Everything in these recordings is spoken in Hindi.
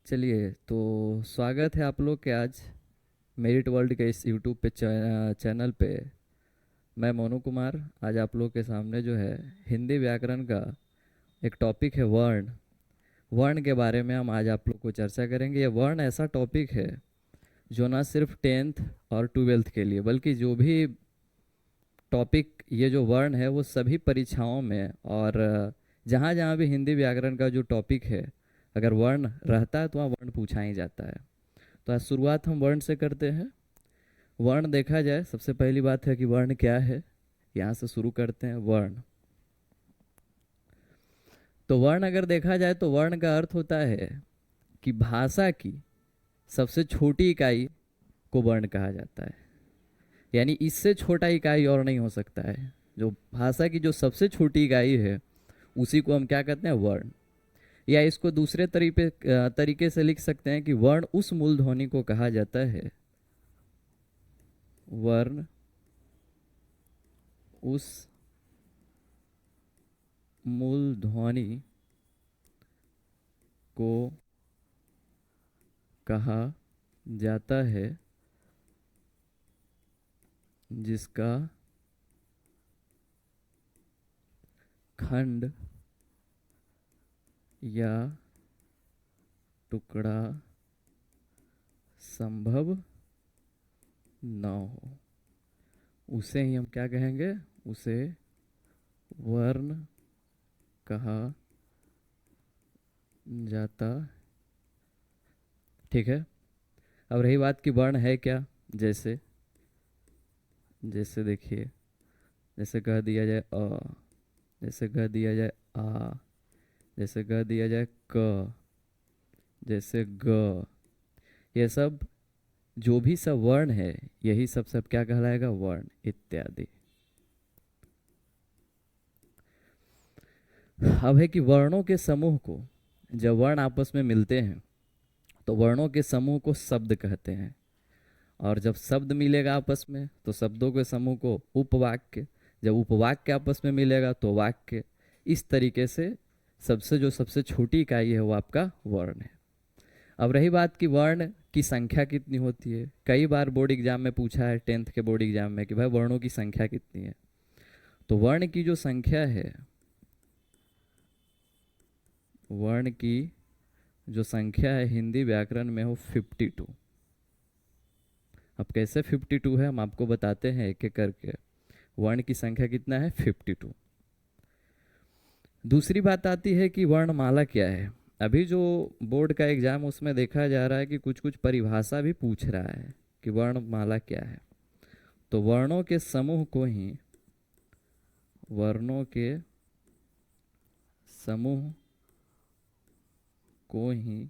चलिए तो स्वागत है आप लोग के आज मेरिट वर्ल्ड के इस यूट्यूब पे चैनल पे। मैं मोनू कुमार आज आप लोग के सामने जो है हिंदी व्याकरण का एक टॉपिक है वर्ण। वर्ण के बारे में हम आज आप लोग को चर्चा करेंगे। ये वर्ण ऐसा टॉपिक है जो ना सिर्फ टेंथ और ट्वेल्थ के लिए बल्कि जो भी टॉपिक ये जो वर्ण है वो सभी परीक्षाओं में और जहाँ जहाँ भी हिंदी व्याकरण का जो टॉपिक है अगर वर्ण रहता है तो वहाँ वर्ण पूछा ही जाता है। तो आज शुरुआत हम वर्ण से करते हैं। वर्ण देखा जाए सबसे पहली बात है कि वर्ण क्या है। यहाँ से शुरू करते हैं वर्ण। तो वर्ण अगर देखा जाए तो वर्ण का अर्थ होता है कि भाषा की सबसे छोटी इकाई को वर्ण कहा जाता है। यानी इससे छोटा इकाई और नहीं हो सकता है। जो भाषा की जो सबसे छोटी इकाई है उसी को हम क्या कहते हैं, वर्ण। या इसको दूसरे तरीके से लिख सकते हैं कि वर्ण उस मूल ध्वनि को कहा जाता है, वर्ण उस मूल ध्वनि को कहा जाता है जिसका खंड या टुकड़ा संभव न हो। उसे ही हम क्या कहेंगे, उसे वर्ण कहा जाता। ठीक है। अब रही बात कि वर्ण है क्या। जैसे जैसे देखिए, जैसे कह दिया जाए अ, जैसे कह दिया जाए आ, जैसे कह दिया जाए क, जैसे ग, ये सब जो भी सब वर्ण है यही सब सब क्या कहलाएगा, वर्ण इत्यादि। अब है कि वर्णों के समूह को, जब वर्ण आपस में मिलते हैं तो वर्णों के समूह को शब्द कहते हैं। और जब शब्द मिलेगा आपस में तो शब्दों के समूह को उपवाक्य, जब उपवाक्य आपस में मिलेगा तो वाक्य। इस तरीके से सबसे छोटी इकाई है वो आपका वर्ण है। अब रही बात कि वर्ण की संख्या कितनी होती है। कई बार बोर्ड एग्जाम में पूछा है, टेंथ के बोर्ड एग्जाम में, कि भाई वर्णों की संख्या कितनी है। तो वर्ण की जो संख्या है, वर्ण की जो संख्या है हिंदी व्याकरण में हो 52। अब कैसे 52 है हम आपको बताते हैं एक एक करके। वर्ण की संख्या कितना है, 52। दूसरी बात आती है कि वर्णमाला क्या है। अभी जो बोर्ड का एग्जाम उसमें देखा जा रहा है कि कुछ कुछ परिभाषा भी पूछ रहा है कि वर्णमाला क्या है। तो वर्णों के समूह को ही, वर्णों के समूह को ही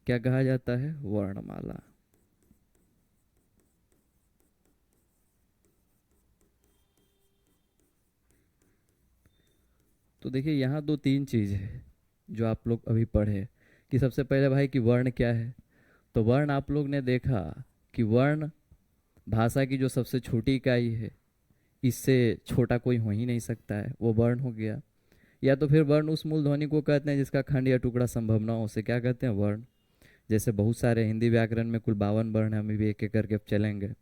क्या कहा जाता है, वर्णमाला। तो देखिए यहाँ दो तीन चीज है जो आप लोग अभी पढ़े कि सबसे पहले भाई कि वर्ण क्या है। तो वर्ण आप लोग ने देखा कि वर्ण भाषा की जो सबसे छोटी इकाई है, इससे छोटा कोई हो ही नहीं सकता है, वो वर्ण हो गया। या तो फिर वर्ण उस मूल ध्वनि को कहते हैं जिसका खंड या टुकड़ा संभव ना हो, उसे क्या कहते हैं, वर्ण। जैसे बहुत सारे हिंदी व्याकरण में कुल 52 वर्ण है, हम भी एक एक करके अब चलेंगे।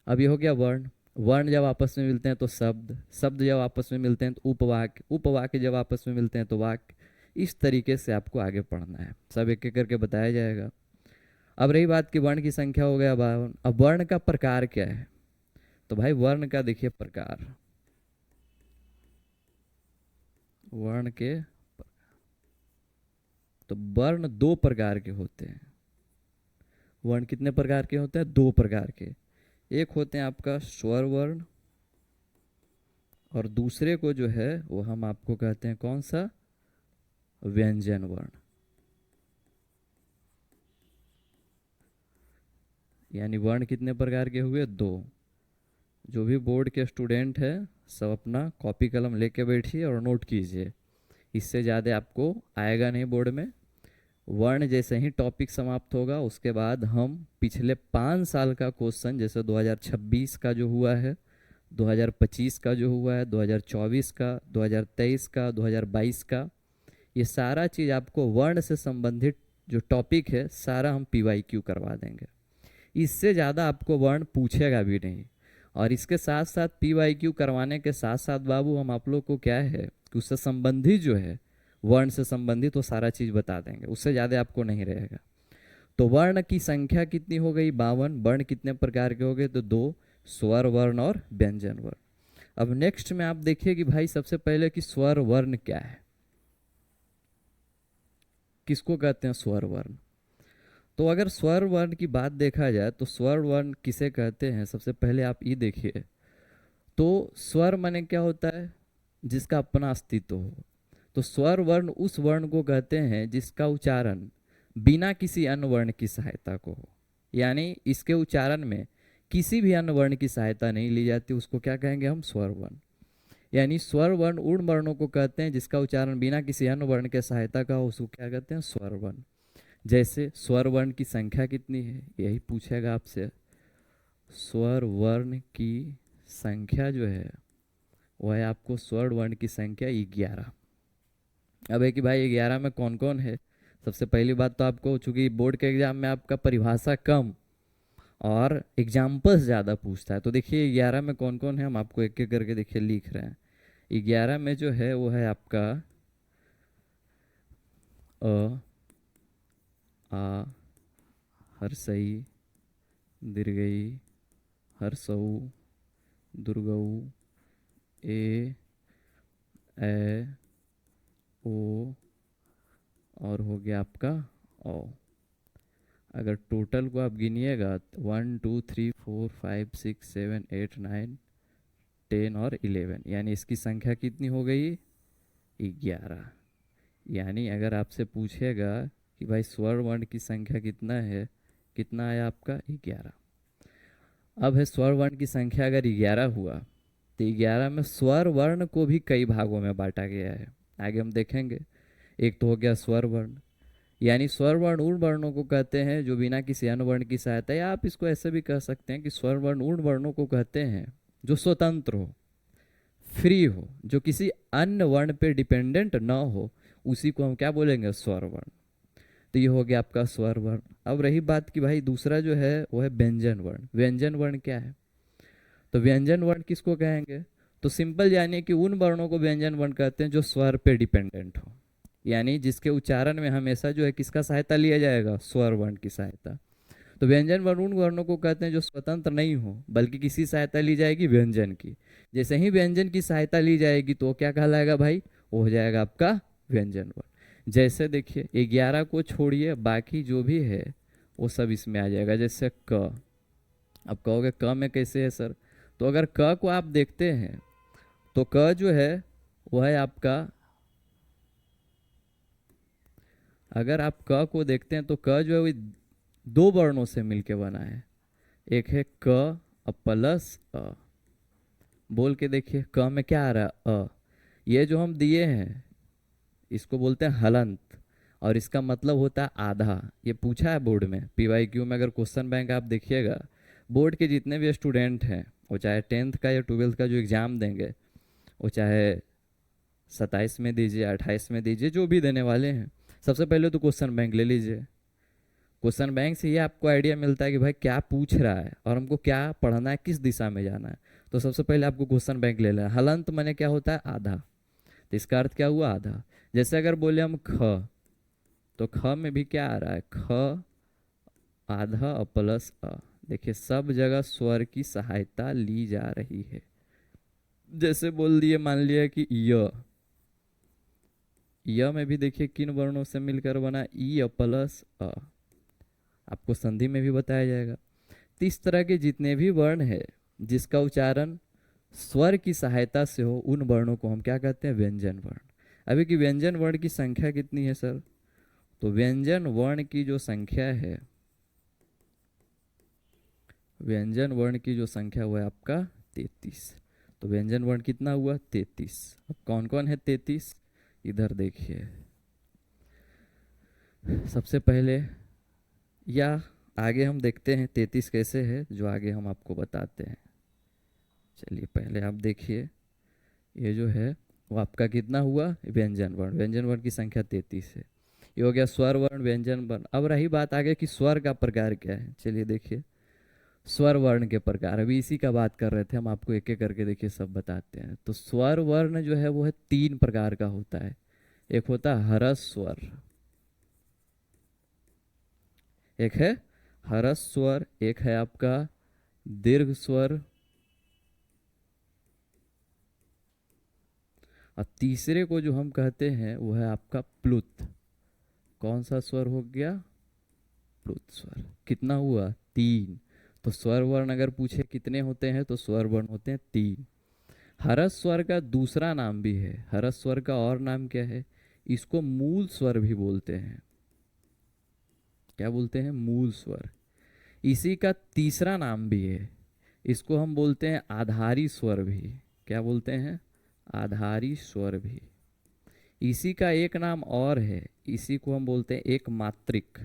अब ये हो गया वर्ण। वर्ण जब आपस में मिलते हैं तो शब्द, शब्द जब आपस में मिलते हैं तो उपवाक्य, उपवाक्य जब आपस में मिलते हैं तो वाक्य। इस तरीके से आपको आगे पढ़ना है, सब एक एक करके बताया जाएगा। अब रही बात कि वर्ण की संख्या हो गया 52। अब वर्ण का प्रकार क्या है। तो भाई वर्ण का देखिए प्रकार, वर्ण के, तो वर्ण दो प्रकार के होते हैं। वर्ण कितने प्रकार के होते हैं, दो प्रकार के। एक होते हैं आपका स्वर वर्ण और दूसरे को जो है वो हम आपको कहते हैं कौन सा, व्यंजन वर्ण। यानी वर्ण कितने प्रकार के हुए, दो। जो भी बोर्ड के स्टूडेंट है सब अपना कॉपी कलम लेके बैठिए और नोट कीजिए, इससे ज़्यादा आपको आएगा नहीं बोर्ड में। वर्ण जैसे ही टॉपिक समाप्त होगा उसके बाद हम पिछले 5 साल का क्वेश्चन, जैसे 2026 का जो हुआ है, 2025 का जो हुआ है, 2024 का, 2023 का, 2022 का, ये सारा चीज़ आपको वर्ण से संबंधित जो टॉपिक है सारा हम PYQ करवा देंगे। इससे ज़्यादा आपको वर्ण पूछेगा भी नहीं। और इसके साथ साथ PYQ करवाने के साथ साथ बाबू हम आप लोग को क्या है कि उससे संबंधित जो है, वर्ण से संबंधित वो सारा चीज़ बता देंगे, उससे ज़्यादा आपको नहीं रहेगा। तो वर्ण की संख्या कितनी हो गई? 52। वर्ण कितने प्रकार के हो गए? तो 2, स्वर वर्ण और व्यंजन वर्ण। अब नेक्स्ट में आप देखिए कि भाई सबसे पहले कि स्वर वर्ण क्या है, किसको कहते हैं स्वर वर्ण। तो अगर स्वर वर्ण की बात देखा जाए तो स्वर वर्ण किसे कहते हैं, सबसे पहले आप ये देखिए। तो स्वर माने क्या होता है? जिसका अपना अस्तित्व हो। तो स्वर वर्ण उस वर्ण को कहते हैं जिसका उच्चारण बिना किसी अन्य वर्ण की सहायता को हो, यानी इसके उच्चारण में किसी भी अन्य वर्ण की सहायता नहीं ली जाती, उसको क्या कहेंगे हम? स्वर वर्ण। यानी स्वर वर्ण उन वर्णों को कहते हैं जिसका उच्चारण बिना किसी अन्य वर्ण के सहायता का हो, उसको क्या कहते हैं? स्वर वर्ण। जैसे स्वर वर्ण की संख्या कितनी है, यही पूछेगा आपसे। स्वर वर्ण की संख्या जो है वह है आपको स्वर वर्ण की संख्या 11। अब है कि भाई 11 में कौन कौन है? सबसे पहली बात तो आपको, चूंकि बोर्ड के एग्जाम में आपका परिभाषा कम और एग्जाम्पल्स ज़्यादा पूछता है, तो देखिए 11 में कौन कौन है, हम आपको एक एक करके देखिए लिख रहे हैं। 11 में जो है वो है आपका अ, आ, हर्षई, दीर्घई, हर्षऊ, दुर्गऊ, ए, ओ, और हो गया आपका ओ। अगर टोटल को आप गिनिएगा तो 1 2 3 4 5 6 7 8 9 10 और 11, यानी इसकी संख्या कितनी हो गई? 11। यानी अगर आपसे पूछेगा कि भाई स्वर वर्ण की संख्या कितना है, कितना आया आपका? 11। अब है स्वर वर्ण की संख्या अगर 11 हुआ तो 11 में स्वर वर्ण को भी कई भागों में बांटा गया है, आगे हम देखेंगे। एक तो हो गया स्वर वर्ण, यानी स्वर वर्ण उन वर्णों को कहते हैं जो बिना किसी अन्य वर्ण की सहायता, या आप इसको ऐसे भी कह सकते हैं कि स्वर वर्ण उन वर्णों को कहते हैं जो स्वतंत्र हो, फ्री हो, जो किसी अन्य वर्ण पे डिपेंडेंट ना हो, उसी को हम क्या बोलेंगे? स्वर वर्ण। तो ये हो गया आपका स्वर वर्ण। अब रही बात कि भाई दूसरा जो है वो है व्यंजन वर्ण। व्यंजन वर्ण क्या है? तो व्यंजन वर्ण किसको कहेंगे? तो सिंपल जानिए कि उन वर्णों को व्यंजन वर्ण कहते हैं जो स्वर पे डिपेंडेंट हो, यानी जिसके उच्चारण में हमेशा जो है किसका सहायता लिया जाएगा? स्वर वर्ण की सहायता। तो व्यंजन वर्ण उन वर्णों को कहते हैं जो स्वतंत्र नहीं हो बल्कि किसी सहायता ली जाएगी? व्यंजन की। जैसे ही व्यंजन की सहायता ली जाएगी तो क्या कहलाएगा भाई? वो हो जाएगा आपका व्यंजन वर्ण। जैसे देखिए 11 को छोड़िए, बाकी जो भी है वो सब इसमें आ जाएगा। जैसे क, अब कहोगे क में कैसे है सर? तो अगर क को आप देखते हैं तो क जो है वो है आपका, अगर आप क को देखते हैं तो क जो है वो दो वर्णों से मिलके बना है। एक है क प्लस अ। बोल के देखिए क में क्या आ रहा है? अ। ये जो हम दिए हैं इसको बोलते हैं हलंत, और इसका मतलब होता है आधा। ये पूछा है बोर्ड में, PYQ में। अगर क्वेश्चन बैंक आप देखिएगा, बोर्ड के जितने भी स्टूडेंट हैं, वो चाहे 10th का या 12th का जो एग्ज़ाम देंगे, वो चाहे 27 में दीजिए, 28 में दीजिए, जो भी देने वाले हैं, सबसे पहले तो क्वेश्चन बैंक ले लीजिए। क्वेश्चन बैंक से ये आपको आइडिया मिलता है कि भाई क्या पूछ रहा है और हमको क्या पढ़ना है, किस दिशा में जाना है। तो सबसे पहले आपको क्वेश्चन बैंक ले लेना। हलंत माने क्या होता है? आधा। तो इसका अर्थ क्या हुआ? आधा। जैसे अगर बोले हम ख, तो ख में भी क्या आ रहा है? ख आधा प्लस अ। देखिए सब जगह स्वर की सहायता ली जा रही है। जैसे बोल दिए, मान लिया कि य में भी देखिए किन वर्णों से मिलकर बना? ई प्लस अ। आपको संधि में भी बताया जाएगा। तो इस तरह के जितने भी वर्ण है जिसका उच्चारण स्वर की सहायता से हो, उन वर्णों को हम क्या कहते हैं? व्यंजन वर्ण। अभी की व्यंजन वर्ण की संख्या कितनी है सर? तो व्यंजन वर्ण की जो संख्या है, व्यंजन वर्ण की जो संख्या हुआ है आपका 33। तो व्यंजन वर्ण कितना हुआ? 33। अब कौन कौन है 33? इधर देखिए, सबसे पहले, या आगे हम देखते हैं 33 कैसे है, जो आगे हम आपको बताते हैं। चलिए पहले आप देखिए, ये जो है वो आपका कितना हुआ? व्यंजन वर्ण। व्यंजन वर्ण की संख्या 33 है। ये हो गया स्वर वर्ण व्यंजन वर्ण। अब रही बात आगे कि स्वर का प्रकार क्या है, चलिए देखिए स्वर वर्ण के प्रकार, अभी इसी का बात कर रहे थे हम, आपको एक एक करके देखिए सब बताते हैं। तो स्वर वर्ण जो है वो है 3 प्रकार का होता है। एक होता है हरस स्वर, एक है हरस स्वर, एक है आपका दीर्घ स्वर, और तीसरे को जो हम कहते हैं वो है आपका प्लुत। कौन सा स्वर हो गया? प्लुत स्वर। कितना हुआ? 3। तो स्वर वर्ण अगर पूछे कितने होते हैं तो स्वर वर्ण होते हैं 3। हरस स्वर का दूसरा नाम भी है, हरस स्वर का और नाम क्या है? इसको मूल स्वर भी बोलते हैं। क्या बोलते हैं? मूल स्वर। इसी का तीसरा नाम भी है, इसको हम बोलते हैं आधारी स्वर भी। क्या बोलते हैं? आधारी स्वर भी। इसी का एक नाम और है, इसी को हम बोलते हैं एक मात्रिक।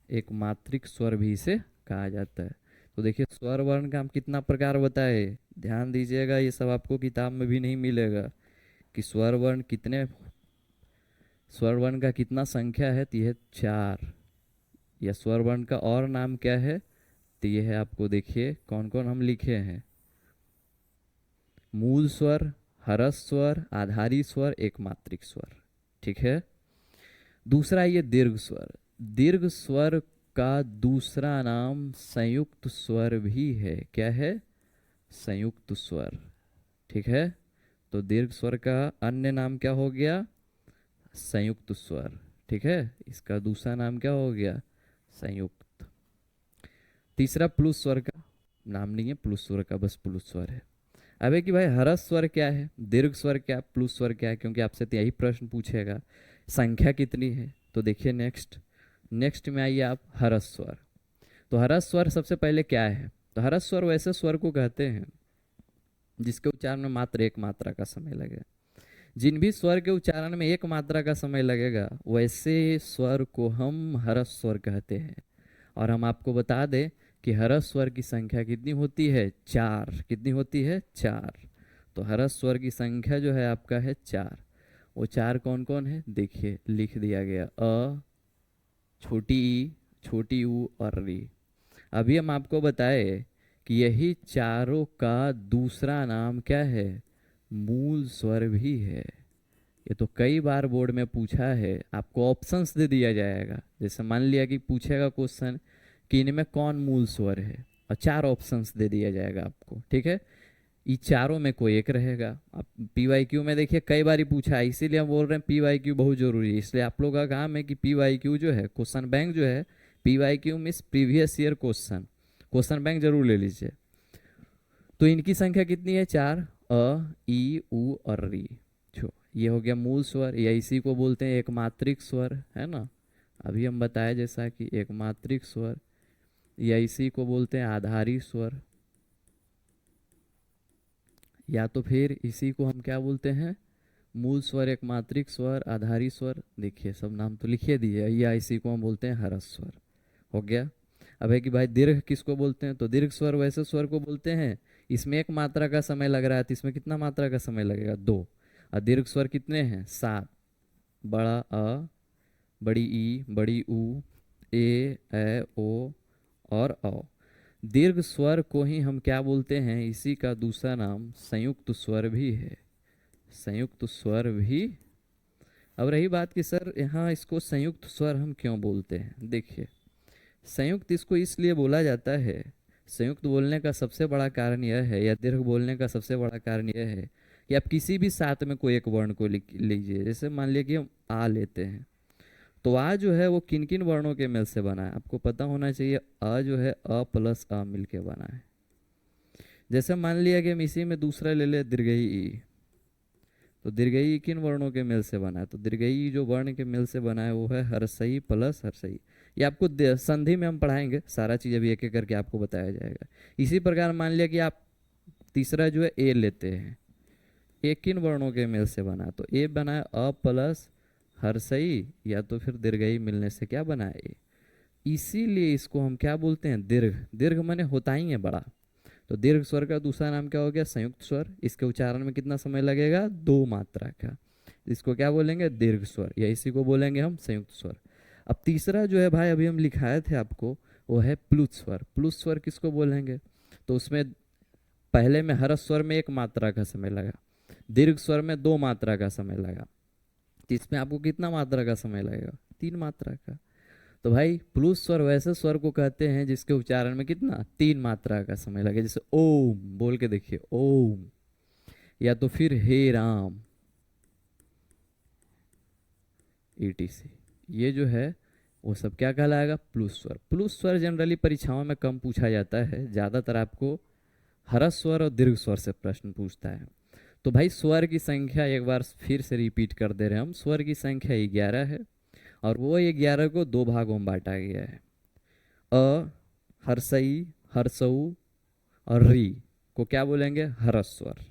एक मात्रिक स्वर भी इसे कहा जाता है। तो देखिए स्वर वर्ण का हम कितना प्रकार बताए, ध्यान दीजिएगा, ये सब आपको किताब में भी नहीं मिलेगा कि स्वर वर्ण कितने, स्वर वर्ण का कितना संख्या है, तो यह 4। या स्वर वर्ण का और नाम क्या है, तो ये है आपको देखिए कौन कौन हम लिखे हैं। मूल स्वर, हरस स्वर, आधारी स्वर, एक मात्रिक स्वर। ठीक है। दूसरा ये दीर्घ स्वर। दीर्घ स्वर का दूसरा नाम संयुक्त स्वर भी है। क्या है? संयुक्त स्वर। ठीक है। तो दीर्घ स्वर का अन्य नाम क्या हो गया? संयुक्त स्वर। ठीक है, इसका दूसरा नाम क्या हो गया? संयुक्त। तीसरा प्लुत स्वर का नाम नहीं है, प्लुत स्वर का बस प्लुत स्वर है। अब है कि भाई हरस स्वर क्या है, दीर्घ स्वर क्या, प्लुत स्वर क्या है, क्योंकि आपसे तो यही प्रश्न पूछेगा संख्या कितनी है। तो देखिए नेक्स्ट, नेक्स्ट में आइए आप हरस स्वर। तो हरस स्वर सबसे पहले क्या है? तो हरस स्वर वैसे स्वर को कहते हैं जिसके उच्चारण में मात्र एक मात्रा का समय लगे। जिन भी स्वर के उच्चारण में एक मात्रा का समय लगेगा वैसे स्वर को हम हरस स्वर कहते हैं। और हम आपको बता दें कि हरस स्वर की संख्या कितनी होती है? 4। कितनी होती है? 4। तो हरस स्वर की संख्या जो है आपका है 4। वो 4 कौन कौन है देखिए, लिख दिया गया, अ, छोटी ई, छोटी ऊ और री। अभी हम आपको बताए कि यही चारों का दूसरा नाम क्या है? मूल स्वर भी है। ये तो कई बार बोर्ड में पूछा है, आपको ऑप्शंस दे दिया जाएगा। जैसे मान लिया कि पूछेगा क्वेश्चन कि इनमें कौन मूल स्वर है, और 4 ऑप्शंस दे दिया जाएगा आपको। ठीक है, ये चारों में कोई एक रहेगा। आप पीवाईक्यू में देखिए कई बार ही पूछा है, इसीलिए हम बोल रहे हैं पीवाईक्यू बहुत जरूरी है। इसलिए आप लोग का काम है कि पीवाईक्यू जो है, क्वेश्चन बैंक जो है, PYQ means previous year question, question bank जरूर ले लीजिए। तो इनकी संख्या कितनी है? 4। अ, ई, उ और री। छो, ये हो गया मूल स्वर, या इसी को बोलते हैं एक मात्रिक स्वर, है ना। अभी हम बताए जैसा कि एक मात्रिक स्वर, या इसी को बोलते हैं आधारी स्वर, या तो फिर इसी को हम क्या बोलते हैं? मूल स्वर, एक मात्रिक स्वर, आधारी स्वर। देखिए सब नाम तो लिखिए दिए, या इसी को हम बोलते हैं हरस स्वर। हो गया। अब है कि भाई दीर्घ किसको बोलते हैं? तो दीर्घ स्वर वैसे स्वर को बोलते हैं इसमें एक मात्रा का समय लग रहा है, तो इसमें कितना मात्रा का समय लगेगा? 2। और दीर्घ स्वर कितने हैं? 7। बड़ा अ, बड़ी ई, बड़ी ऊ, ए ओ और औ। दीर्घ स्वर को ही हम क्या बोलते हैं? इसी का दूसरा नाम संयुक्त स्वर भी है। संयुक्त स्वर भी। अब रही बात कि सर यहाँ इसको संयुक्त स्वर हम क्यों बोलते हैं, देखिए संयुक्त इसको इसलिए बोला जाता है, संयुक्त बोलने का सबसे बड़ा कारण यह है, या दीर्घ बोलने का सबसे बड़ा कारण यह है कि आप किसी भी साथ में कोई एक वर्ण को लिख लीजिए। जैसे मान लिया कि हम आ लेते हैं, तो आ जो है वो किन किन वर्णों के मेल से बना है आपको पता होना चाहिए। अ जो है अ प्लस अ मिल के बना है। जैसे मान लिया कि हम इसी में दूसरा ले ले दीर्घई ई, तो दीर्घई किन वर्णों के मेल से बना है? तो दीर्घई जो वर्ण के मेल से बना है वो है हर्षई प्लस हर्षई। ये आपको संधि में हम पढ़ाएंगे, सारा चीज़ अभी एक एक करके आपको बताया जाएगा। इसी प्रकार मान लिया कि आप तीसरा जो है ए लेते हैं, ए किन वर्णों के मेल से बना? तो ए बना है अ प्लस हर्षई, या तो फिर दीर्घई मिलने से क्या बना है? ए। इसीलिए इसको हम क्या बोलते हैं? दीर्घ। दीर्घ माने होता ही है बड़ा। तो दीर्घ स्वर का दूसरा नाम क्या हो गया? संयुक्त स्वर। इसके उच्चारण में कितना समय लगेगा? 2 मात्रा का। इसको क्या बोलेंगे? दीर्घ स्वर, या इसी को बोलेंगे हम संयुक्त स्वर। अब तीसरा जो है भाई, अभी हम लिखाए थे आपको, वो है प्लुत स्वर। प्लुत स्वर किसको बोलेंगे? तो उसमें पहले में हर्ष स्वर में 1 मात्रा का समय लगा, दीर्घ स्वर में 2 मात्रा का समय लगा, तो इसमें आपको कितना मात्रा का समय लगेगा? 3 मात्रा का। तो भाई प्लुत स्वर वैसे स्वर को कहते हैं जिसके उच्चारण में कितना? 3 मात्रा का समय लगे। जैसे ओम बोल के देखिए, ओम, या तो फिर हे राम, etc। ये जो है वो सब क्या कहलाएगा? प्लुत स्वर। प्लुत स्वर जनरली परीक्षाओं में कम पूछा जाता है, ज़्यादातर आपको हर्ष स्वर और दीर्घ स्वर से प्रश्न पूछता है। तो भाई स्वर की संख्या एक बार फिर से रिपीट कर दे रहे हैं हम, स्वर की संख्या 11 है, और वो 11 को 2 भागों में बांटा गया है। अ, हर्षई, हर्षऊ और री को क्या बोलेंगे? हर्ष स्वर,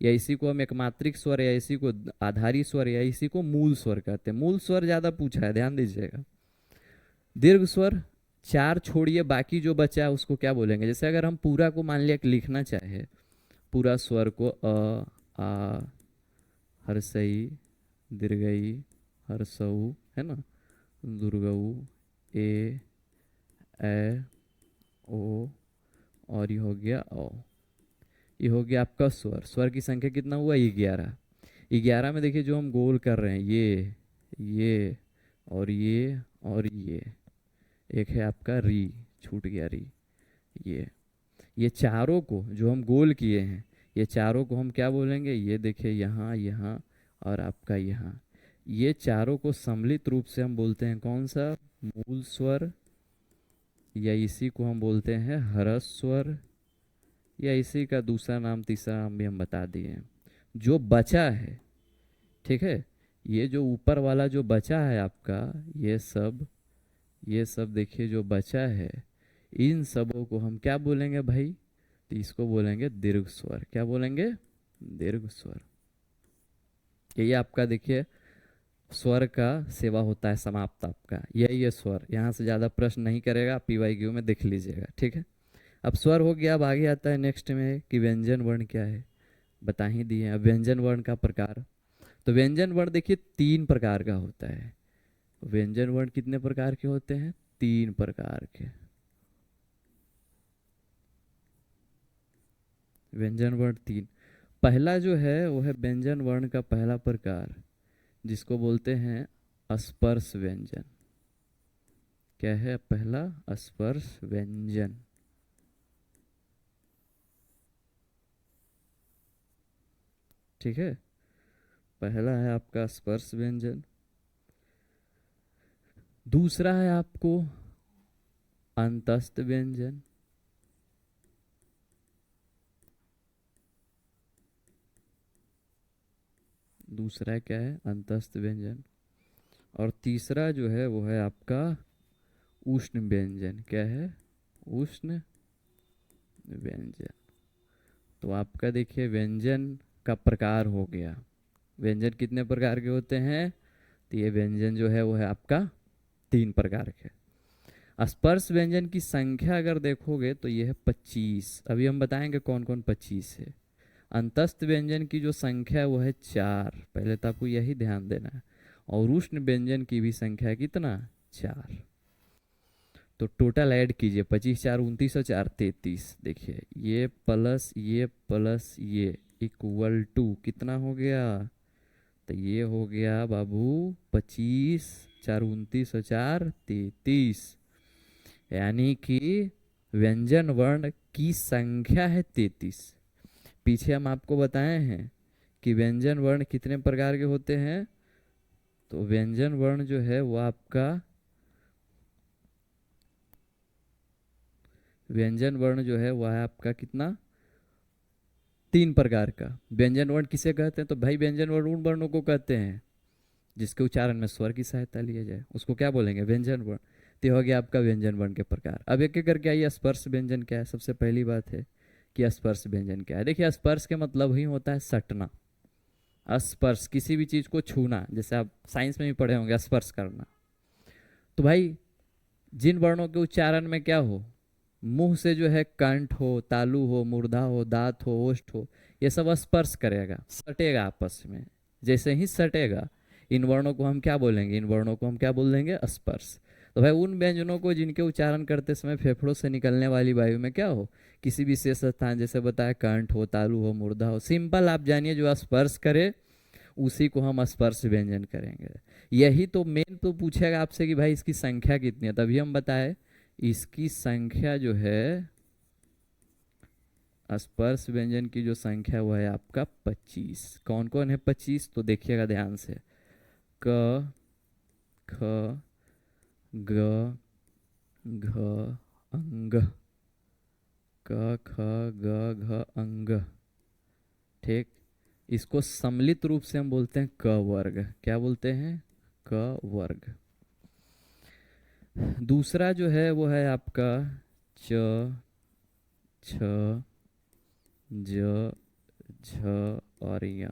या इसी को हम एक मात्रिक स्वर, या इसी को आधारी स्वर, या इसी को मूल स्वर कहते हैं। मूल स्वर ज़्यादा पूछा है, ध्यान दीजिएगा। दीर्घ स्वर 4 छोड़िए, बाकी जो बचा है उसको क्या बोलेंगे? जैसे अगर हम पूरा को मान लिया कि लिखना चाहे, पूरा स्वर को अ, आ, हर्षई, दीर्घई, हर्षऊ, है ना, दुर्गऊ, ए ओ, और ये हो गया ओ। ये हो गया आपका स्वर। स्वर की संख्या कितना हुआ? 11। 11 में देखिए जो हम गोल कर रहे हैं, ये और ये एक है आपका री, छूट गया री। ये चारों को जो हम गोल किए हैं, ये चारों को हम क्या बोलेंगे? ये देखिए यहाँ, यहाँ और आपका यहाँ, ये चारों को सम्मिलित रूप से हम बोलते हैं कौन सा? मूल स्वर, या इसी को हम बोलते हैं हर्ष स्वर, या इसी का दूसरा नाम, तीसरा नाम भी हम बता दिए हैं। जो बचा है, ठीक है, ये जो ऊपर वाला जो बचा है आपका, ये सब देखिए जो बचा है, इन सबों को हम क्या बोलेंगे भाई? तो इसको बोलेंगे दीर्घ स्वर। क्या बोलेंगे? दीर्घ स्वर। यही आपका देखिए स्वर का सेवा होता है समाप्त आपका, यही है स्वर। यहाँ से ज़्यादा प्रश्न नहीं करेगा, PYQ में देख लीजिएगा, ठीक है। अब स्वर हो गया, अब आगे आता है नेक्स्ट में कि व्यंजन वर्ण क्या है, बता ही दिए। अब व्यंजन वर्ण का प्रकार, तो व्यंजन वर्ण देखिए 3 प्रकार का होता है। व्यंजन वर्ण कितने प्रकार के होते हैं? 3 प्रकार के। व्यंजन वर्ण 3। पहला जो है वो है व्यंजन वर्ण का पहला प्रकार, जिसको बोलते हैं स्पर्श व्यंजन। क्या है पहला? स्पर्श व्यंजन। ठीक है, पहला है आपका स्पर्श व्यंजन। दूसरा है आपको अंतस्थ व्यंजन। दूसरा क्या है? अंतस्थ व्यंजन। और तीसरा जो है वो है आपका उष्ण व्यंजन। क्या है? उष्ण व्यंजन। तो आपका देखिए व्यंजन का प्रकार हो गया। व्यंजन कितने प्रकार के होते हैं? तो ये व्यंजन जो है वो है आपका 3 प्रकार के। स्पर्श व्यंजन की संख्या अगर देखोगे तो ये है 25। अभी हम बताएंगे कौन कौन 25 है। अंतस्थ व्यंजन की जो संख्या है वो है 4, पहले तो आपको यही ध्यान देना है। और उष्ण व्यंजन की भी संख्या है कितना? 4। तो टोटल ऐड कीजिए, 25 4 29 और 4 33। देखिए ये प्लस ये इक्वल टू कितना हो गया? तो ये हो गया बाबू 25 4 29 और 4 33, यानी कि व्यंजन वर्ण की संख्या है 33। पीछे हम आपको बताए हैं कि व्यंजन वर्ण कितने प्रकार के होते हैं। तो व्यंजन वर्ण जो है वो आपका, व्यंजन वर्ण जो है वह है आपका कितना? 3 प्रकार का। व्यंजन वर्ण किसे कहते हैं? तो भाई व्यंजन वर्ण उन वर्णों को कहते हैं जिसके उच्चारण में स्वर की सहायता लिया जाए, उसको क्या बोलेंगे? व्यंजन वर्ण। तो हो गया आपका व्यंजन वर्ण के प्रकार। अब एक एक करके आइए, स्पर्श व्यंजन क्या है। सबसे पहली बात है कि स्पर्श व्यंजन क्या है। देखिए स्पर्श के मतलब ही होता है सटना। स्पर्श किसी भी चीज को छूना, जैसे आप साइंस में भी पढ़े होंगे स्पर्श करना। तो भाई जिन वर्णों के उच्चारण में क्या हो, मुंह से जो है कंठ हो, तालु हो, मूर्धा हो, दांत हो, ओष्ठ हो, ये सब स्पर्श करेगा, सटेगा आपस में, जैसे ही सटेगा, इन वर्णों को हम क्या बोलेंगे, इन वर्णों को हम क्या बोल देंगे, स्पर्श। तो भाई उन व्यंजनों को जिनके उच्चारण करते समय फेफड़ों से निकलने वाली वायु में क्या हो, किसी विशेष स्थान, जैसे बताया कंठ हो, तालु हो, मूर्धा हो, सिंपल आप जानिए जो स्पर्श करे उसी को हम स्पर्श व्यंजन करेंगे। यही तो मेन तो पूछेगा आपसे कि भाई इसकी संख्या कितनी है, तभी हम बताए इसकी संख्या जो है, स्पर्श व्यंजन की जो संख्या वो है आपका 25। कौन कौन है 25, तो देखिएगा ध्यान से, क, ख, ग, घ, अंग, क, ख, ग, घ, अंग। ठीक, इसको सम्मिलित रूप से हम बोलते हैं क वर्ग। क्या बोलते हैं, क वर्ग। दूसरा जो है वो है आपका च, छ, ज, झ और य।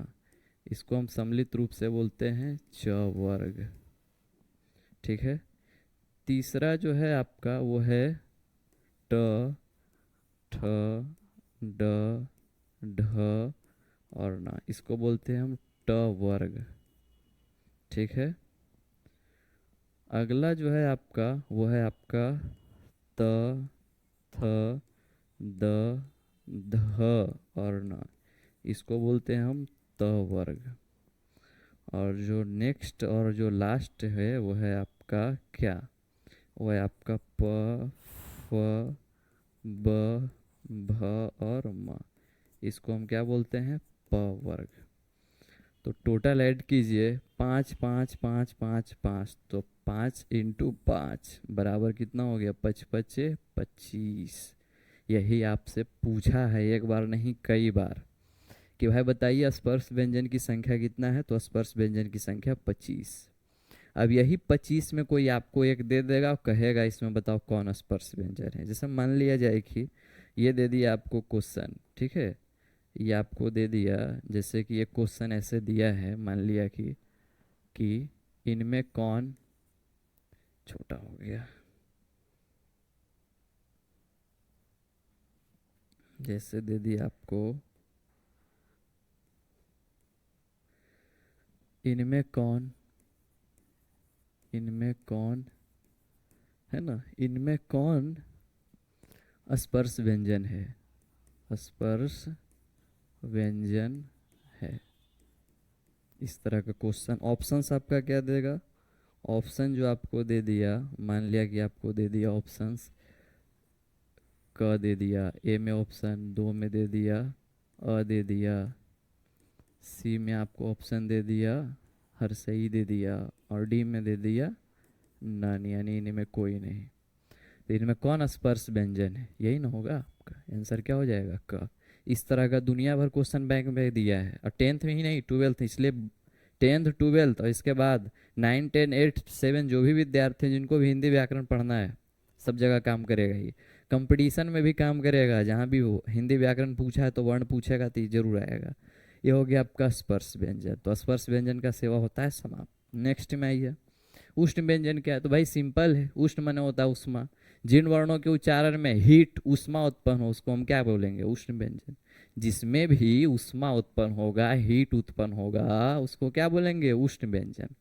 इसको हम सम्मिलित रूप से बोलते हैं च वर्ग। ठीक है। तीसरा जो है आपका वो है ट, ठ, ड, ढ और ना, इसको बोलते हैं हम ट वर्ग। ठीक है। अगला जो है आपका वो है आपका त, थ, द, ध और न, इसको बोलते हैं हम त वर्ग। और जो नेक्स्ट और जो लास्ट है वो है आपका क्या, वो है आपका प, फ, ब, भ और म, इसको हम क्या बोलते हैं, प वर्ग। तो टोटल ऐड कीजिए, 5 5 5 5 5, तो 5 इंटू 5 बराबर कितना हो गया, 5 5 25। यही आपसे पूछा है एक बार नहीं कई बार कि भाई बताइए स्पर्श व्यंजन की संख्या कितना है, तो स्पर्श व्यंजन की संख्या 25। अब यही 25 में कोई आपको एक दे देगा और कहेगा इसमें बताओ कौन स्पर्श व्यंजन है। जैसे मान लिया जाए कि ये दे दिया आपको क्वेश्चन, ठीक है, ये आपको दे दिया, जैसे कि एक क्वेश्चन ऐसे दिया है, मान लिया कि इनमें कौन, छोटा हो गया, जैसे दे दिया आपको इनमें कौन, इनमें कौन है ना, इनमें कौन स्पर्श व्यंजन है, स्पर्श व्यंजन है, इस तरह का क्वेश्चन। ऑप्शंस आपका क्या देगा, ऑप्शन जो आपको दे दिया, मान लिया कि आपको दे दिया ऑप्शंस, क दे दिया, ए में ऑप्शन, दो में दे दिया अ दे दिया, सी में आपको ऑप्शन दे दिया हर सही दे दिया, और डी में दे दिया नन, यानी इनमें कोई नहीं। तो इनमें कौन स्पर्श व्यंजन है, यही ना होगा आपका आंसर, क्या हो जाएगा, क। इस तरह का दुनिया भर क्वेश्चन बैंक में दिया है, और 10th में ही नहीं 12th, इसलिए 10th 12th और इसके बाद 9 10 8 7 जो भी विद्यार्थी हैं जिनको भी हिंदी व्याकरण पढ़ना है, सब जगह काम करेगा ये। कंपटीशन में भी काम करेगा, जहाँ भी हो हिंदी व्याकरण पूछा है तो वर्ण पूछेगा तो ये जरूर आएगा। ये हो गया आपका स्पर्श व्यंजन। तो स्पर्श व्यंजन का सेवा होता है समाप्त। नेक्स्ट में आइए, उष्ण व्यंजन क्या है, तो भाई सिंपल है, उष्ण माने होता है उष्मा। जिन वर्णों के उच्चारण में हीट उष्मा उत्पन्न हो उसको हम क्या बोलेंगे, उष्ण व्यंजन। जिसमें भी उष्मा उत्पन्न होगा, हीट उत्पन्न होगा, उसको क्या बोलेंगे, उष्ण व्यंजन।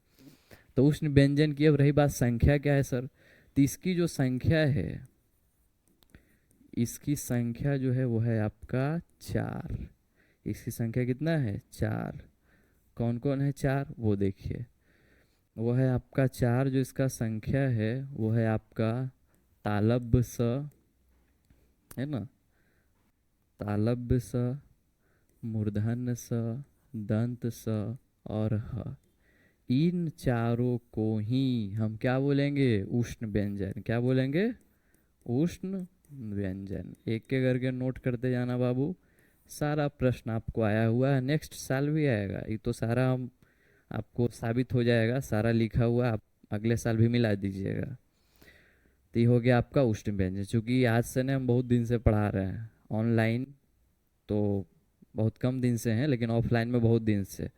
तो उष्ण व्यंजन की अब रही बात संख्या क्या है सर, तो इसकी जो संख्या है, इसकी संख्या जो है वो है आपका 4। इसकी संख्या कितना है, 4। कौन कौन है 4, वो देखिए, वो है आपका 4, जो इसका संख्या है वो है आपका तालब्य स, है ना, तालब्य स, मूर्धन्य स, दंत स और ह। इन चारों को ही हम क्या बोलेंगे, उष्ण व्यंजन। क्या बोलेंगे, उष्ण व्यंजन। एक के करके नोट करते जाना बाबू, सारा प्रश्न आपको आया हुआ है, नेक्स्ट साल भी आएगा, ये तो सारा हम आपको साबित हो जाएगा, सारा लिखा हुआ, आप अगले साल भी मिला दीजिएगा। तो ये हो गया आपका उष्ण व्यंजन। चूँकि आज से ने हम बहुत दिन से पढ़ा रहे हैं ऑनलाइन, तो बहुत कम दिन से हैं, लेकिन ऑफलाइन में बहुत दिन से,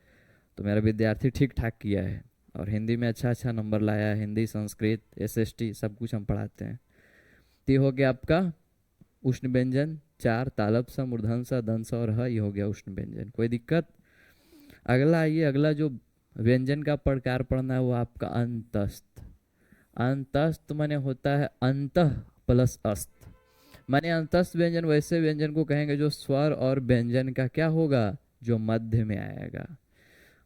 तो मेरा विद्यार्थी ठीक ठाक किया है और हिंदी में अच्छा अच्छा नंबर लाया है। हिंदी, संस्कृत, एसएसटी सब कुछ हम पढ़ाते हैं। तो ये हो गया आपका उष्ण व्यंजन 4, तालब सा, मूर्धन सा, दंस और ह, ये हो गया उष्ण व्यंजन। कोई दिक्कत? अगला आइए, अगला जो व्यंजन का प्रकार पढ़ना है वो आपका अंतस्थ। अंतस्थ माने होता है अंतः प्लस अस्त, माने अंतस्थ व्यंजन वैसे व्यंजन को कहेंगे जो स्वर और व्यंजन का क्या होगा, जो मध्य में आएगा।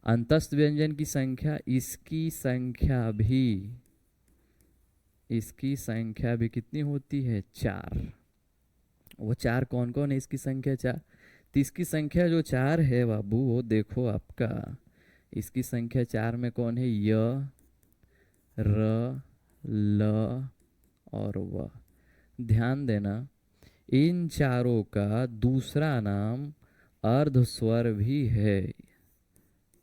अंतस्थ व्यंजन की संख्या, इसकी संख्या भी कितनी होती है, 4। वो 4 कौन कौन है, इसकी संख्या 4। तो इसकी संख्या जो 4 है बाबू, वो देखो आपका, इसकी संख्या 4 में कौन है, य, र, ल और व। ध्यान देना, इन चारों का दूसरा नाम अर्ध स्वर भी है।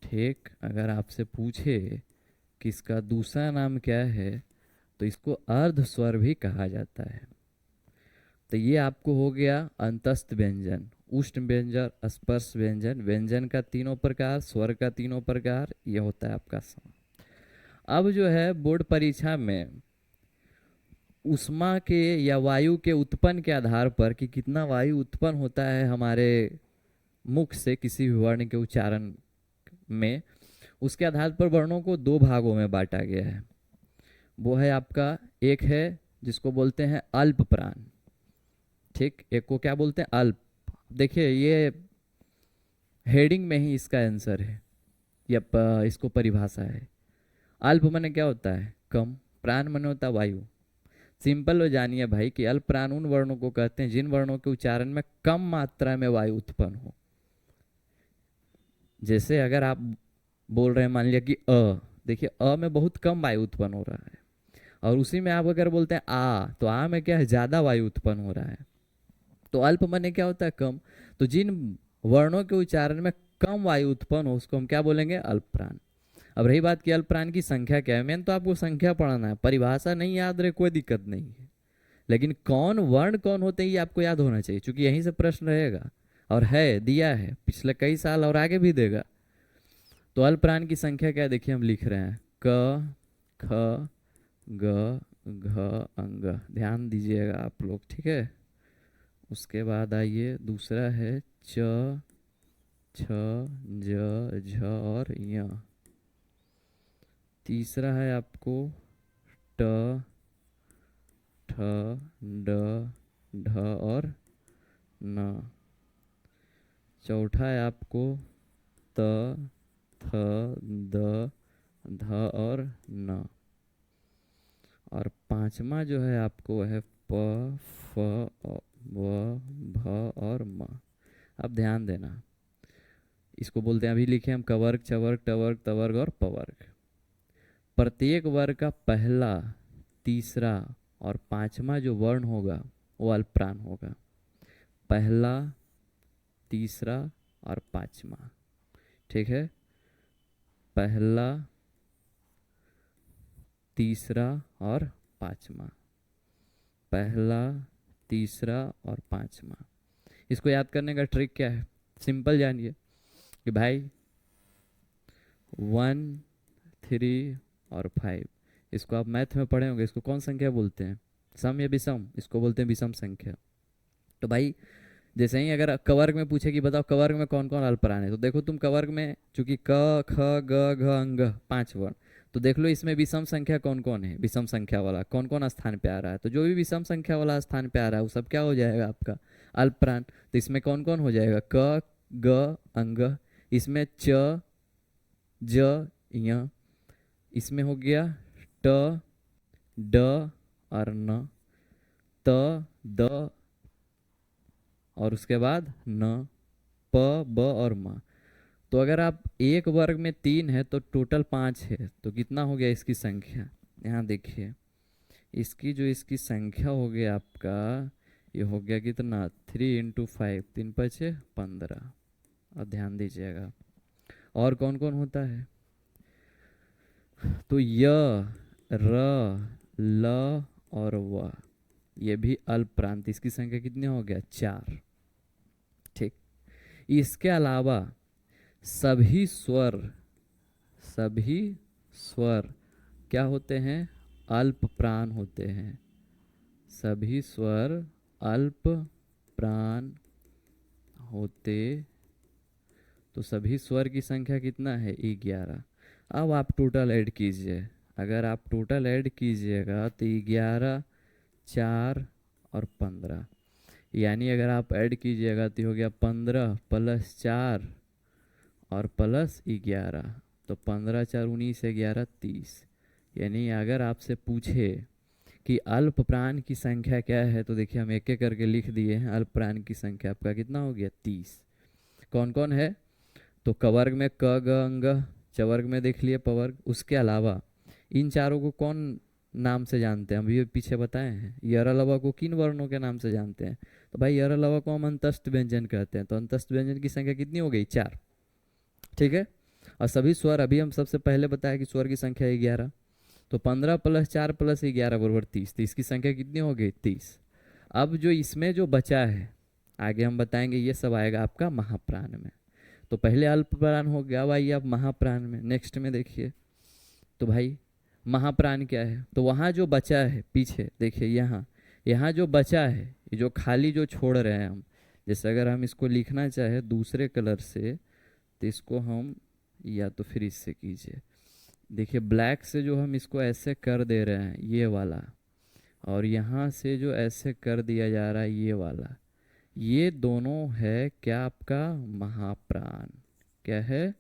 ठीक, अगर आपसे पूछे कि इसका दूसरा नाम क्या है, तो इसको अर्ध स्वर भी कहा जाता है। तो ये आपको हो गया अंतस्थ व्यंजन, उष्ण व्यंजन, स्पर्श व्यंजन, व्यंजन का तीनों प्रकार, स्वर का तीनों प्रकार, ये होता है आपका सम। अब जो है बोर्ड परीक्षा में ऊष्मा के या वायु के उत्पन्न के आधार पर कि कितना वायु उत्पन्न होता है हमारे मुख से किसी भी वर्ण के उच्चारण में, उसके आधार पर वर्णों को 2 भागों में बांटा गया है। वो है आपका, एक है जिसको बोलते हैं अल्प प्राण, ठीक, एक को क्या बोलते हैं, अल्प। देखिए ये हेडिंग में ही इसका आंसर है, या इसको परिभाषा है। अल्प माने क्या होता है, कम, प्राण माने होता है वायु। सिंपल हो जानिए भाई कि अल्प प्राण उन वर्णों को कहते हैं जिन वर्णों के उच्चारण में कम मात्रा में वायु उत्पन्न हो। जैसे अगर आप बोल रहे हैं, मान लिया कि अ, देखिए अ में बहुत कम वायु उत्पन्न हो रहा है, और उसी में आप अगर बोलते हैं आ, तो आ में क्या है, ज्यादा वायु उत्पन्न हो रहा है। तो अल्प माने क्या होता है, कम। तो जिन वर्णों के उच्चारण में कम वायु उत्पन्न हो उसको हम क्या बोलेंगे, अल्प प्राण। अब रही बात कि अल्प प्राण की संख्या क्या है, मेन तो आपको संख्या पढ़ना है, परिभाषा नहीं याद रहे कोई दिक्कत नहीं है, लेकिन कौन वर्ण कौन होते हैं ये आपको याद होना चाहिए, क्योंकि यहीं से प्रश्न रहेगा, और है दिया है पिछले कई साल और आगे भी देगा। तो अल्प प्राण की संख्या क्या है, देखिए हम लिख रहे हैं, क, ख, ग, घ, अंग। ध्यान दीजिएगा आप लोग, ठीक है। उसके बाद आइए, दूसरा है च, छ, ज, झ और य। तीसरा है आपको ट, ठ, ड, ढ और न। चौथा है आपको त, थ, द, ध और न। और पांचवा जो है आपको है प, फ, व, भ और म। अब ध्यान देना, इसको बोलते हैं, अभी लिखे हम कवर्ग, चवर्ग, टवर्ग, तवर्ग और पवर्ग। प्रत्येक वर्ग का पहला, तीसरा और पांचवा जो वर्ण होगा वो अल्पप्राण होगा। पहला, तीसरा और पांचवा, ठीक है। पहला, तीसरा और पांचवा, पहला, तीसरा और पांचवा। इसको याद करने का ट्रिक क्या है, सिंपल जानिए कि भाई 1, 3 और 5, इसको आप मैथ में पढ़े होंगे, इसको कौन संख्या बोलते हैं, सम या विषम, इसको बोलते हैं विषम संख्या। तो भाई जैसे ही अगर कवर्ग में पूछे कि बताओ कवर्ग में कौन कौन अल्पप्राण है, तो देखो तुम कवर्ग में चूंकि क, ख, ग, घ, अंग 5 वर्ण, तो देख लो इसमें विषम संख्या कौन कौन है, विषम संख्या वाला कौन कौन स्थान पे आ रहा है। तो जो भी विषम संख्या वाला स्थान पे आ रहा है वो सब क्या हो जाएगा, आपका अल्पप्राण। तो इसमें कौन कौन हो जाएगा, क, ग, अंग, इसमें च, ज, य, इसमें हो गया ट, ड और न, त, द और उसके बाद न, प, ब और म। तो अगर आप एक वर्ग में 3 है तो टोटल 5 है, तो कितना हो गया इसकी संख्या, यहाँ देखिए इसकी संख्या हो गया आपका, ये हो गया कितना, 3 इंटू 5, 3 5 15। और ध्यान दीजिएगा और कौन कौन होता है, तो य, र, ल और व, ये भी अल्प प्रांत, इसकी संख्या कितनी हो गया, 4, ठीक। इसके अलावा सभी स्वर, सभी स्वर क्या होते हैं, अल्प प्राण होते हैं। सभी स्वर अल्प प्राण होते तो सभी स्वर की संख्या कितना है 11। अब आप टोटल ऐड कीजिए, अगर आप टोटल ऐड कीजिएगा तो 11, 4 और 15, यानी अगर आप ऐड कीजिएगा तो हो गया 15 प्लस 4 और प्लस 11, तो 15 4 19 11 30। यानी अगर आपसे पूछे कि अल्प प्राण की संख्या क्या है, तो देखिए हम एक एक करके लिख दिए हैं। अल्प प्राण की संख्या आपका कितना हो गया 30। कौन कौन है, तो कवर्ग में क ग अंग, चवर्ग में देख लिए पवर्ग। उसके अलावा इन चारों को कौन नाम से जानते हैं, हम ये पीछे बताए हैं। यरलवा को किन वर्णों के नाम से जानते हैं, तो भाई यरलवा को हम अंतस्थ व्यंजन कहते हैं। तो अंतस्थ व्यंजन की संख्या कितनी हो गई 4, ठीक है। और सभी स्वर, अभी हम सबसे पहले बताया कि स्वर की संख्या 11, तो 15 प्लस 4 प्लस 11 बराबर 30। तो इसकी संख्या कितनी हो गई 30। अब जो इसमें जो बचा है आगे हम बताएंगे, ये सब आएगा आपका महाप्राण में। तो पहले अल्प प्राण हो गया भाई, अब महाप्राण में। नेक्स्ट में देखिए, तो भाई महाप्राण क्या है, तो वहाँ जो बचा है पीछे देखिए, यहाँ यहाँ जो बचा है, ये जो खाली जो छोड़ रहे हैं हम, जैसे अगर हम इसको लिखना चाहे दूसरे कलर से, तो इसको हम या तो फिर इससे कीजिए। देखिए ब्लैक से जो हम इसको ऐसे कर दे रहे हैं ये वाला, और यहाँ से जो ऐसे कर दिया जा रहा है ये वाला, ये दोनों है क्या आपका महाप्राण। क्या है,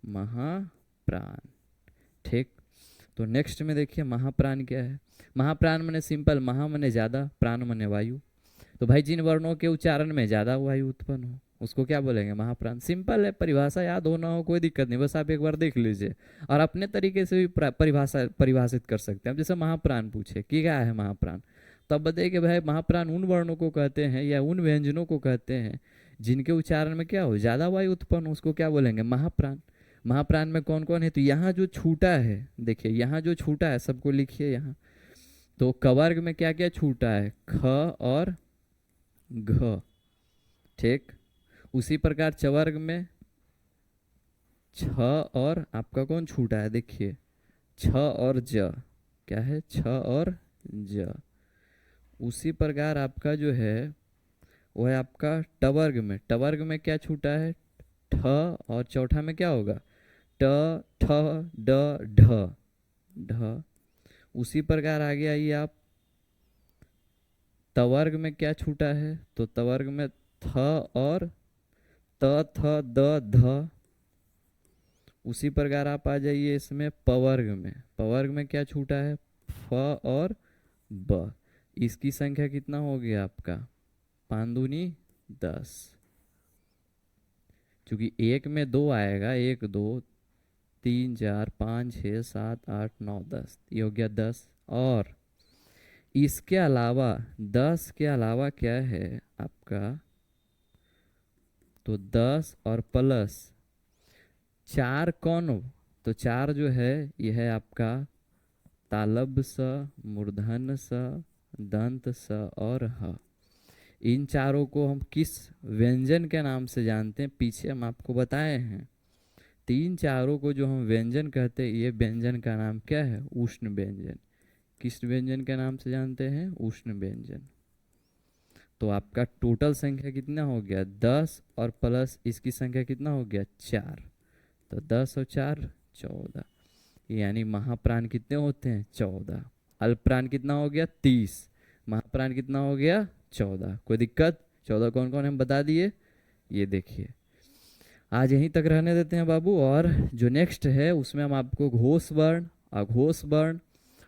महाप्राण, ठीक। तो नेक्स्ट में देखिए महाप्राण क्या है। महाप्राण माने सिंपल, महा माने ज़्यादा, प्राण माने वायु। तो भाई जिन वर्णों के उच्चारण में ज़्यादा वायु उत्पन्न हो उसको क्या बोलेंगे, महाप्राण। सिंपल है, परिभाषा याद हो ना हो कोई दिक्कत नहीं, बस आप एक बार देख लीजिए और अपने तरीके से भी परिभाषित कर सकते हैं। अब जैसे महाप्राण पूछे कि क्या है महाप्राण, तो अब बताइए कि भाई महाप्राण उन वर्णों को कहते हैं या उन व्यंजनों को कहते हैं जिनके उच्चारण में क्या हो, ज़्यादा वायु उत्पन्न हो, उसको क्या बोलेंगे, महाप्राण। महाप्राण में कौन कौन है, तो यहाँ जो छूटा है, देखिए यहाँ जो छूटा है सबको लिखिए यहाँ। तो कवर्ग में क्या क्या छूटा है, ख और घ, ठीक। उसी प्रकार चवर्ग में छ और आपका कौन छूटा है, देखिए छ और ज, क्या है, छ और ज। उसी प्रकार आपका जो है वो है आपका टवर्ग में। टवर्ग में क्या छूटा है, ठ, और चौथा में क्या होगा, ट, ठ, ड, ढ, ढ। उसी प्रकार आगे आइए आप, तवर्ग में क्या छूटा है, तो तवर्ग में थ और त, थ, द, ध। उसी प्रकार आप आ जाइए इसमें पवर्ग में। पवर्ग में क्या छूटा है, फ और ब। इसकी संख्या कितना हो गया आपका, 5 दूनी 10, क्योंकि एक में 2 आएगा, 1 2 3 4 5 6 7 8 9 10, ये हो गया 10। और इसके अलावा 10 के अलावा क्या है आपका, तो 10 और प्लस 4 कौन हो, तो 4 जो है यह है आपका तालब स, मूर्धन स, दंत स और ह। इन चारों को हम किस व्यंजन के नाम से जानते हैं, पीछे हम आपको बताए हैं। तीन चारों को जो हम व्यंजन कहते हैं, ये व्यंजन का नाम क्या है, उष्ण व्यंजन। किस व्यंजन के नाम से जानते हैं, उष्ण व्यंजन। तो आपका टोटल संख्या कितना हो गया 10 और प्लस इसकी संख्या कितना हो गया 4, तो 10 और 4 14। यानी महाप्राण कितने होते हैं 14। अल्पप्राण कितना हो गया 30, महाप्राण कितना हो गया 14। कोई दिक्कत, 14 कौन कौन हम बता दिए। ये देखिए आज यहीं तक रहने देते हैं बाबू, और जो नेक्स्ट है उसमें हम आपको घोष वर्ण, अघोष वर्ण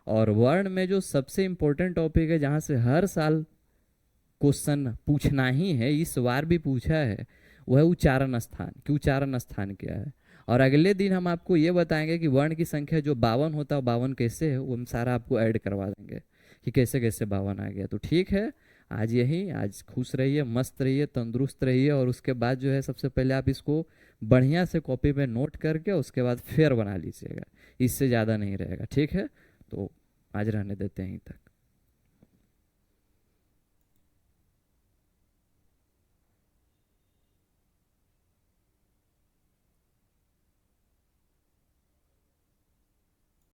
और वर्ण में जो सबसे इम्पोर्टेंट टॉपिक है जहाँ से हर साल क्वेश्चन पूछना ही है, इस बार भी पूछा है, वह है उच्चारण स्थान कि उच्चारण स्थान क्या है। और अगले दिन हम आपको ये बताएंगे कि वर्ण की संख्या जो 52 होता है 52 कैसे है, वो हम सारा आपको ऐड करवा देंगे कि कैसे कैसे 52 आ गया। तो ठीक है, आज यही, आज खुश रहिए, मस्त रहिए, तंदुरुस्त रहिए। और उसके बाद जो है सबसे पहले आप इसको बढ़िया से कॉपी पे नोट करके उसके बाद फेयर बना लीजिएगा, इससे ज़्यादा नहीं रहेगा, ठीक है। तो आज रहने देते हैं यहीं तक।